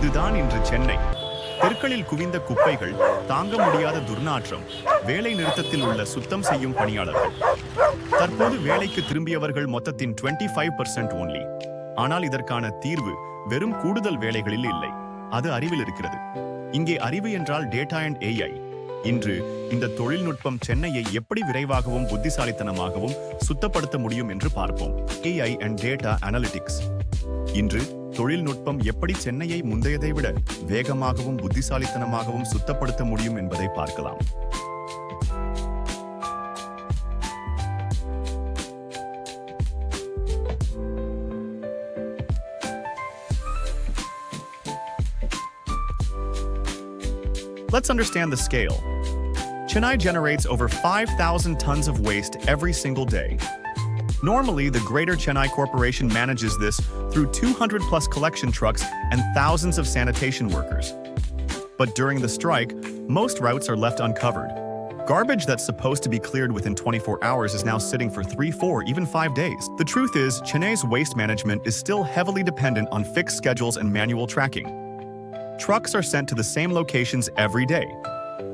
இதுதான் இன்று சென்னை. தெருக்களில் குவிந்த குப்பைகள், தாங்க முடியாத துர்நாற்றம், வேலை நிறுத்தத்தில் உள்ள சுத்தம் செய்யும் பணியாளர்கள். தற்போது வேலைக்கு திரும்பியவர்கள் மொத்தத்தின் 25% only. ஆனால் இதற்கான தீர்வு வெறும் கூடுதல் வேலைகளில் இல்லை, அது அறிவில் இருக்கிறது. இங்கே அறிவு என்றால் டேட்டா அண்ட் AI. இன்று இந்த தொழில்நுட்பம் சென்னையை எப்படி விரைவாகவும் புத்திசாலித்தனமாகவும் சுத்தப்படுத்த முடியும் என்று பார்ப்போம். AI and data analytics. இன்று தொழில்நுட்பம் எப்படி சென்னையை முந்தையதை விட வேகமாகவும் புத்திசாலித்தனமாகவும் சுத்தப்படுத்த முடியும் என்பதை பார்க்கலாம். Let's understand the scale. Chennai generates over 5,000 tons of waste every single day. Normally, the Greater Chennai Corporation manages this through 200+ collection trucks and thousands of sanitation workers. But during the strike, most routes are left uncovered. Garbage that's supposed to be cleared within 24 hours is now sitting for 3, 4, even 5 days. The truth is, Chennai's waste management is still heavily dependent on fixed schedules and manual tracking. Trucks are sent to the same locations every day,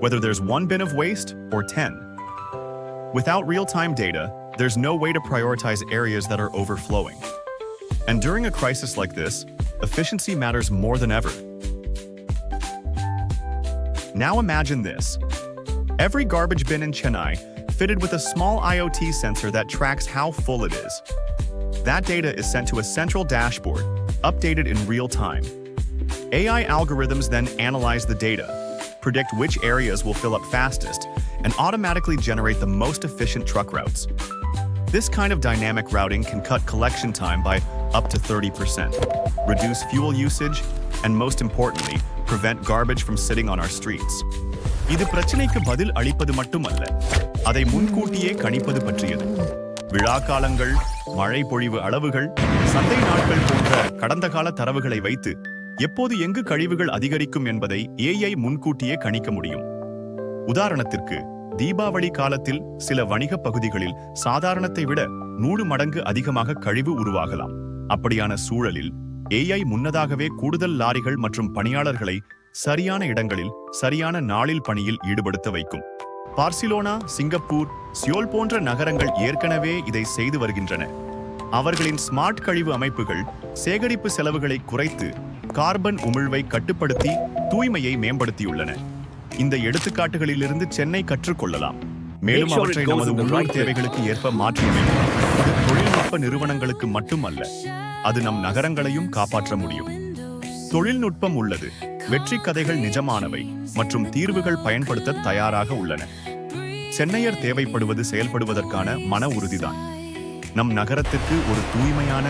whether there's one bin of waste or 10. Without real-time data, there's no way to prioritize areas that are overflowing. And during a crisis like this, efficiency matters more than ever. Now imagine this. Every garbage bin in Chennai fitted with a small IoT sensor that tracks how full it is. That data is sent to a central dashboard, updated in real time. AI algorithms then analyze the data, predict which areas will fill up fastest, and automatically generate the most efficient truck routes. This kind of dynamic routing can cut collection time by up to 30%, reduce fuel usage, and most importantly, prevent garbage from sitting on our streets. இது பிரச்சனைக்கு பதில் அளிப்பது மட்டுமல்ல, அதை முன்கூட்டியே கணிப்பது பற்றியது. விழா காலங்கள், மழை பொழிவு அளவுகள், சந்தை நாட்கள் போன்ற கடந்த கால தரவுகளை வைத்து எப்போது எங்கு கழிவுகள் அதிகரிக்கும் என்பதை AI முன்கூட்டியே கணிக்க முடியும். உதாரணத்திற்கு, தீபாவளி காலத்தில் சில வணிக பகுதிகளில் சாதாரணத்தை விட 100 மடங்கு அதிகமாக கழிவு உருவாகலாம். அப்படியான சூழலில் AI முன்னதாகவே கூடுதல் லாரிகள் மற்றும் பணியாளர்களை சரியான இடங்களில் சரியான நாளில் பணியில் ஈடுபடுத்த வைக்கும். பார்சிலோனா, சிங்கப்பூர், சியோல் போன்ற நகரங்கள் ஏற்கனவே இதை செய்து வருகின்றன. அவர்களின் ஸ்மார்ட் கழிவு அமைப்புகள் சேகரிப்பு செலவுகளை குறைத்து கார்பன் உமிழ்வை கட்டுப்படுத்தி தூய்மையை மேம்படுத்தியுள்ளன. இந்த எடுத்துக்காட்டுகளிலிருந்து சென்னை கற்றுக்கொள்ளலாம், மேலும் அவற்றை நமது உள்ளூர் தேவைகளுக்கு ஏற்ப மாற்றியமைக்கலாம். இது தொழில்நுட்ப நிறுவனங்களுக்கு மட்டுமல்ல, அது நம் நகரங்களையும் காப்பாற்ற முடியும். தொழில்நுட்பம் உள்ளது, வெற்றி கதைகள் நிஜமானவை மற்றும் தீர்வுகள் பயன்படுத்த தயாராக உள்ளன. சென்னையர் தேவைப்படுவது செயல்படுவதற்கான மன உறுதிதான். நம் நகரத்திற்கு ஒரு தூய்மையான,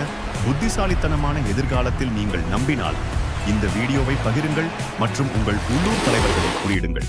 புத்திசாலித்தனமான எதிர்காலத்தில் நீங்கள் நம்பினால் இந்த வீடியோவை பகிருங்கள் மற்றும் உங்கள் உள்ளூர் தலைவர்களை குறியிடுங்கள்.